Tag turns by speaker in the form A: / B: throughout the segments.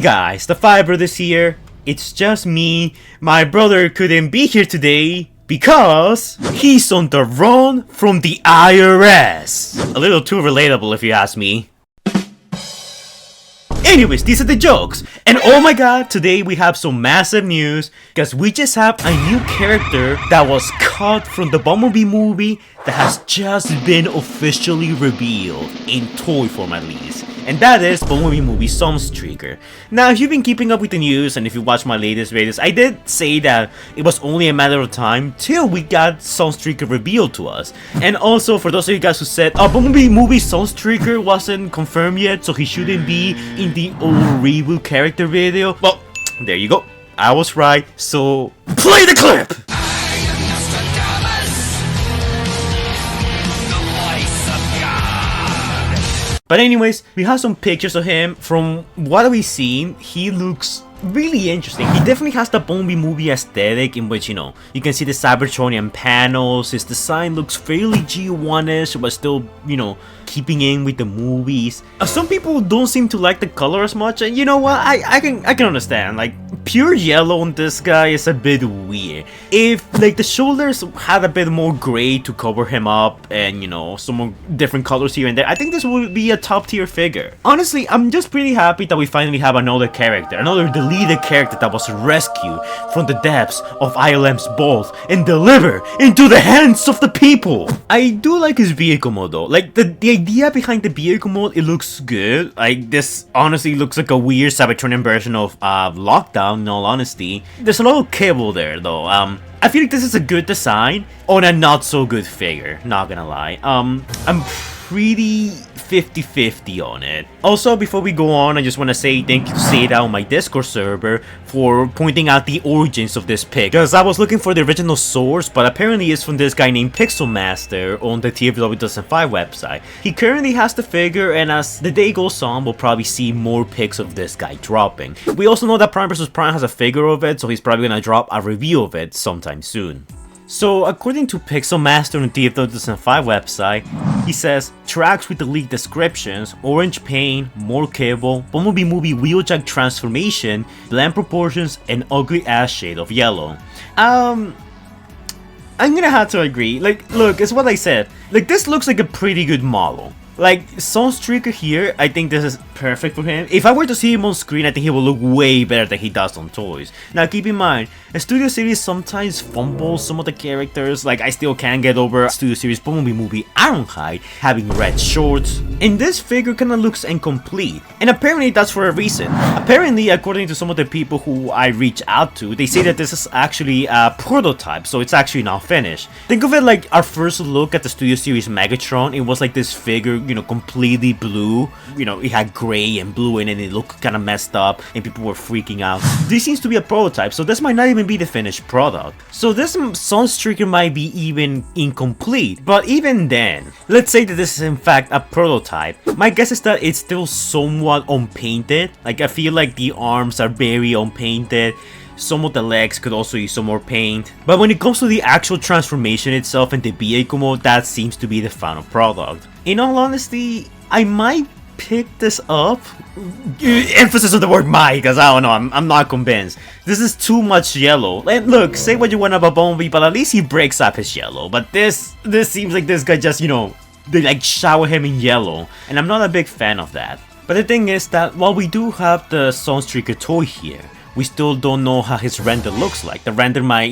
A: Hey guys, the Five Brothers here. It's just me. My brother couldn't be here today because he's on the run from the IRS. A little too relatable if you ask me. Anyways, these are the jokes. And oh my god, today we have some massive news because we just have a new character that was cut from the Bumblebee movie that has just been officially revealed, in toy form at least. And that is Bumblebee Movie Sunstreaker. Now, if you've been keeping up with the news and if you watched my latest videos, I did say that it was only a matter of time till we got Sunstreaker revealed to us. And also, for those of you guys who said, Bumblebee Movie Sunstreaker wasn't confirmed yet, so he shouldn't be in the old reboot character video. Well, there you go. I was right, so play the clip! But anyways, we have some pictures of him. From what we've seen, he looks really interesting. He definitely has the Bumblebee movie aesthetic in which, you know, you can see the Cybertronian panels. His design looks fairly G1-ish, but still, you know, keeping in with the movies. Some people don't seem to like the color as much, and you know what, I can understand. Like, pure yellow on this guy is a bit weird. If like the shoulders had a bit more gray to cover him up and, you know, some more different colors here and there, I think this would be a top tier figure. Honestly, I'm just pretty happy that we finally have another character, another deleted character that was rescued from the depths of ILM's vault and delivered into the hands of the people. I do like his vehicle mode though. Like the idea behind the vehicle mode, it looks good. Like, this honestly looks like a weird Cybertronian version of Lockdown, in all honesty. There's a lot of cable there though. I feel like this is a good design on a not so good figure, not gonna lie. I'm pretty 50-50 on it. Also, before we go on, I just want to say thank you to Shoutout on my Discord server for pointing out the origins of this pic, because I was looking for the original source, but apparently it's from this guy named Pixel Master on the TFW 2005 website. He currently has the figure, and as the day goes on, we'll probably see more pics of this guy dropping. We also know that Prime vs. Prime has a figure of it, so he's probably gonna drop a review of it sometime soon. So, according to Pixel Master on the TFW 2005 website, he says, tracks with the leaked descriptions: orange paint, more cable, Bumblebee Movie wheeljack transformation, bland proportions, and ugly ass shade of yellow. I'm gonna have to agree. Like, look, it's what I said. Like, this looks like a pretty good model. Like, Sunstreaker here, I think this is perfect for him. If I were to see him on screen, I think he will look way better than he does on toys. Now, keep in mind, a Studio Series sometimes fumbles some of the characters. Like, I still can't get over Studio Series Bumblebee Movie Ironhide having red shorts. And this figure kinda looks incomplete. And apparently that's for a reason. Apparently, according to some of the people who I reach out to, they say that this is actually a prototype, so it's actually not finished. Think of it like our first look at the Studio Series Megatron. It was like this figure, you know, completely blue. You know, it had gray and blue in it, and it looked kind of messed up, and people were freaking out. This seems to be a prototype, so this might not even be the finished product. So this Sunstreaker might be even incomplete. But even then, let's say that this is in fact a prototype. My guess is that it's still somewhat unpainted. Like, I feel like the arms are very unpainted. Some of the legs could also use some more paint. But when it comes to the actual transformation itself and the vehicle mode, that seems to be the final product. In all honesty, I might pick this up. Emphasis on the word might, because I don't know, I'm not convinced. This is too much yellow. And look, say what you want about Bumblebee, but at least he breaks up his yellow. But this seems like this guy just, you know, they like shower him in yellow. And I'm not a big fan of that. But the thing is that while we do have the Sunstreaker toy here, we still don't know how his render looks like. The render might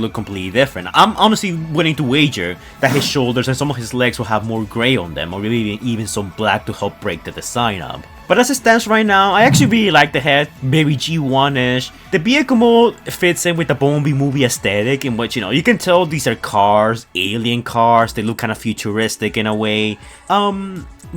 A: look completely different. I'm honestly willing to wager that his shoulders and some of his legs will have more gray on them, or maybe even some black to help break the design up. But as it stands right now, I actually really like the head, very G1-ish. The vehicle mode fits in with the Bumblebee movie aesthetic, in which, you know, you can tell these are cars, alien cars, they look kind of futuristic in a way.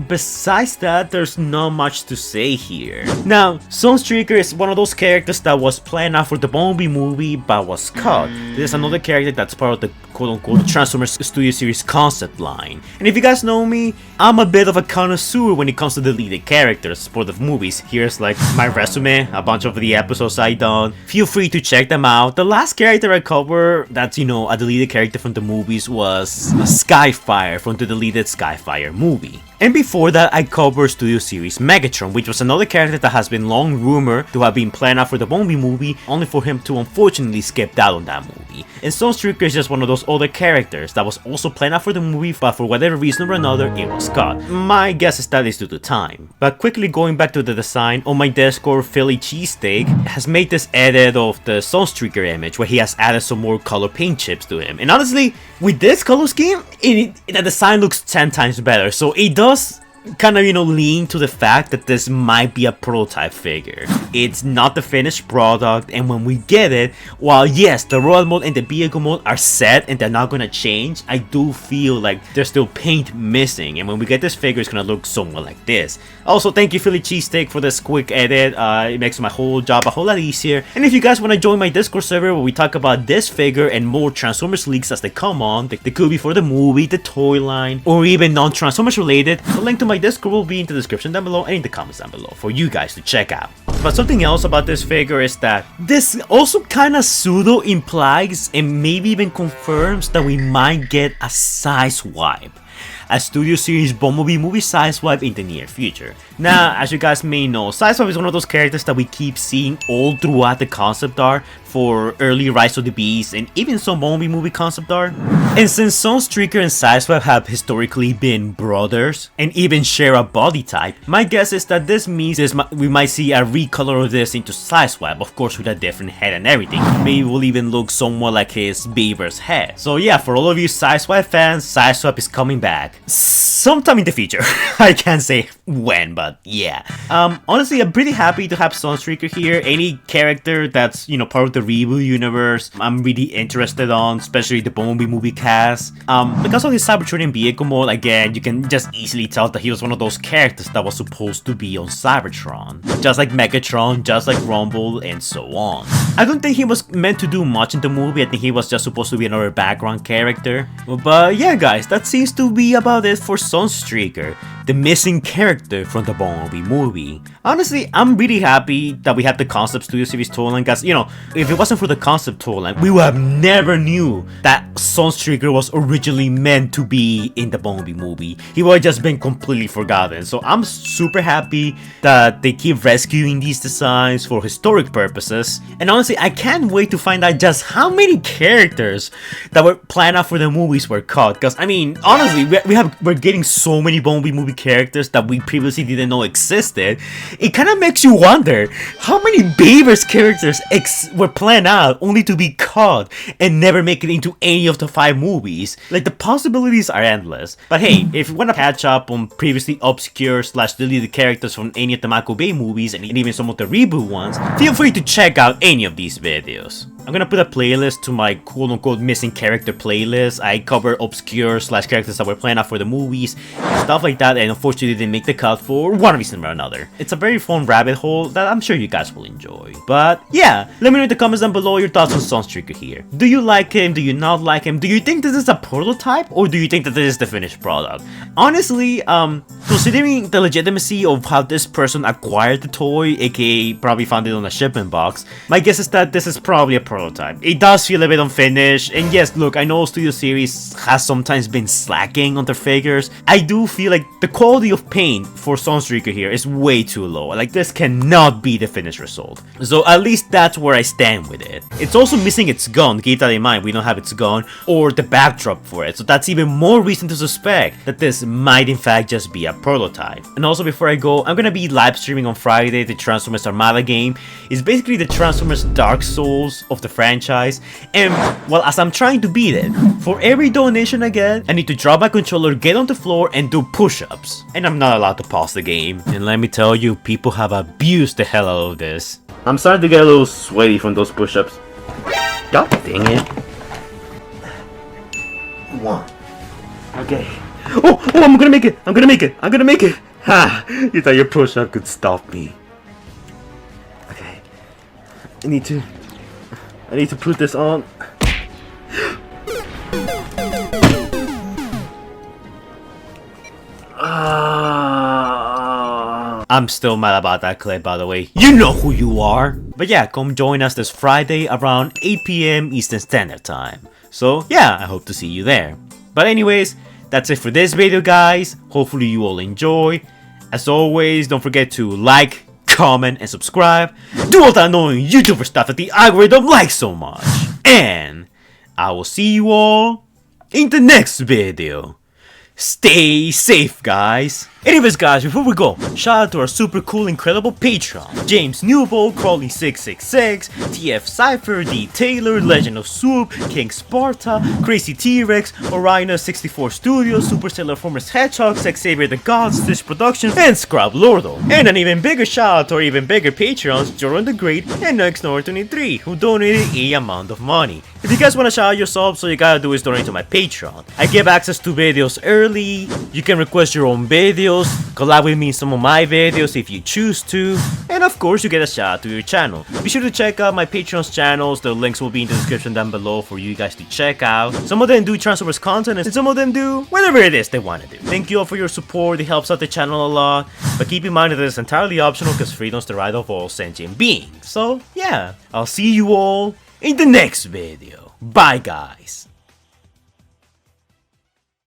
A: Besides that, there's not much to say here. Now, Sunstreaker is one of those characters that was planned out for the Bumblebee movie but was cut. This is another character that's part of the quote-unquote Transformers Studio Series concept line. And if you guys know me, I'm a bit of a connoisseur when it comes to deleted characters for the movies. Here's like my resume, a bunch of the episodes I done. Feel free to check them out. The last character I covered that's, you know, a deleted character from the movies was Skyfire from the deleted Skyfire movie. And before that, I covered Studio Series Megatron, which was another character that has been long rumored to have been planned out for the Bumblebee movie, only for him to unfortunately skip out on that movie. And Sunstreaker is just one of those other characters that was also planned out for the movie, but for whatever reason or another, it was cut. My guess is that is due to time. But quickly going back to the design, on my Discord, Philly Cheesesteak has made this edit of the Sunstreaker image where he has added some more color paint chips to him. And honestly, with this color scheme, the design looks 10 times better. So it does kind of, you know, lean to the fact that this might be a prototype figure. It's not the finished product, and when we get it, while yes, the Royal mode and the vehicle mode are set and they're not gonna change, I do feel like there's still paint missing, and when we get this figure, it's gonna look somewhat like this. Also, thank you Philly Cheesesteak for this quick edit. It makes my whole job a whole lot easier. And if you guys want to join my Discord server where we talk about this figure and more Transformers leaks as they come on, they could be for the movie, the toy line, or even non-Transformers related, the link to my Discord will be in the description down below and in the comments down below for you guys to check out. But something else about this figure is that this also kind of pseudo implies and maybe even confirms that we might get a Sideswipe, a Studio Series Bumblebee Movie Sideswipe in the near future. Now, as you guys may know, Sideswipe is one of those characters that we keep seeing all throughout the concept art for early Rise of the Beast and even some Bumblebee Movie concept art. And since Sunstreaker and Sideswipe have historically been brothers and even share a body type, my guess is that this means we might see a recolor of this into Sideswipe, of course with a different head and everything. Maybe it will even look somewhat like his Beaver's head. So yeah, for all of you Sideswipe fans, Sideswipe is coming back sometime in the future. I can't say when, but yeah. Honestly, I'm pretty happy to have Sunstreaker here. Any character that's, you know, part of the reboot universe, I'm really interested on, especially the Bumblebee movie cast. Because of his Cybertronian vehicle mode, again, you can just easily tell that he was one of those characters that was supposed to be on Cybertron. Just like Megatron, just like Rumble, and so on. I don't think he was meant to do much in the movie. I think he was just supposed to be another background character. But yeah, guys, that seems to be about it for Sunstreaker, the missing character from the Bumblebee movie. Honestly, I'm really happy that we have the concept Studio Series toy line, because, you know, if it wasn't for the concept toy line, we would have never knew that Sunstreaker was originally meant to be in the Bumblebee movie. He would have just been completely forgotten. So I'm super happy that they keep rescuing these designs for historic purposes. And honestly, I can't wait to find out just how many characters that were planned out for the movies were cut. Because, I mean, honestly, we're getting so many Bumblebee movie characters that we previously didn't know existed. It kind of makes you wonder how many Beavers characters were planned out only to be cut and never make it into any of the 5 movies. Like, the possibilities are endless. But hey, if you want to catch up on previously obscure / deleted characters from any of the Michael Bay movies and even some of the reboot ones, feel free to check out any of these videos. I'm gonna put a playlist to my quote-unquote missing character playlist. I cover obscure / characters that were planned out for the movies and stuff like that, and unfortunately didn't make the cut for one reason or another. It's a very fun rabbit hole that I'm sure you guys will enjoy. But yeah, let me know in the comments down below your thoughts on Sunstreaker here. Do you like him? Do you not like him? Do you think this is a prototype, or do you think that this is the finished product? Honestly, considering the legitimacy of how this person acquired the toy, aka probably found it on a shipment box, my guess is that this is probably a prototype. It does feel a bit unfinished, and yes, look, I know Studio Series has sometimes been slacking on their figures. I do feel like the quality of paint for Sunstreaker here is way too low. Like, this cannot be the finished result. So at least that's where I stand with it. It's also missing its gun, keep that in mind, we don't have its gun or the backdrop for it, so that's even more reason to suspect that this might in fact just be a prototype. And also, before I go, I'm gonna be live streaming on Friday the Transformers Armada game. It's basically the Transformers Dark Souls of the franchise, and well, as I'm trying to beat it, for every donation I get, I need to drop my controller, get on the floor, and do push-ups. And I'm not allowed to pause the game. And let me tell you, people have abused the hell out of this. I'm starting to get a little sweaty from those push-ups. God dang it. 1. Okay. Oh, I'm gonna make it! I'm gonna make it! I'm gonna make it! Ha! You thought your push-up could stop me. Okay. I need to put this on. I'm still mad about that clip, by the way. You know who you are. But yeah, come join us this Friday around 8 p.m. Eastern Standard Time. So yeah, I hope to see you there. But anyways, that's it for this video, guys. Hopefully you all enjoy. As always, don't forget to like, comment, and subscribe. Do all that annoying YouTuber stuff that the algorithm likes so much. And I will see you all in the next video. Stay safe, guys. Anyways, guys, before we go, shout out to our super cool, incredible Patreon: James Newbold, Crawley666, TF Cypher, D Taylor, Legend of Swoop, King Sparta, Crazy T-Rex, Orina64 Studios, Superstellar Formers Hedgehog, Xavier the God, Stitch Productions, and Scrub Lordo. And an even bigger shout out to our even bigger Patreons, Jordan the Great and NextNor23, who donated a amount of money. If you guys want to shout out your subs, all you gotta do is donate to my Patreon. I give access to videos early, you can request your own videos, collab with me in some of my videos if you choose to, and of course you get a shout out to your channel. Be sure to check out my Patreon's channels, the links will be in the description down below for you guys to check out. Some of them do Transformers content and some of them do whatever it is they want to do. Thank you all for your support, it helps out the channel a lot, but keep in mind that it's entirely optional because freedom's the right of all sentient beings. So yeah, I'll see you all in the next video. Bye, guys.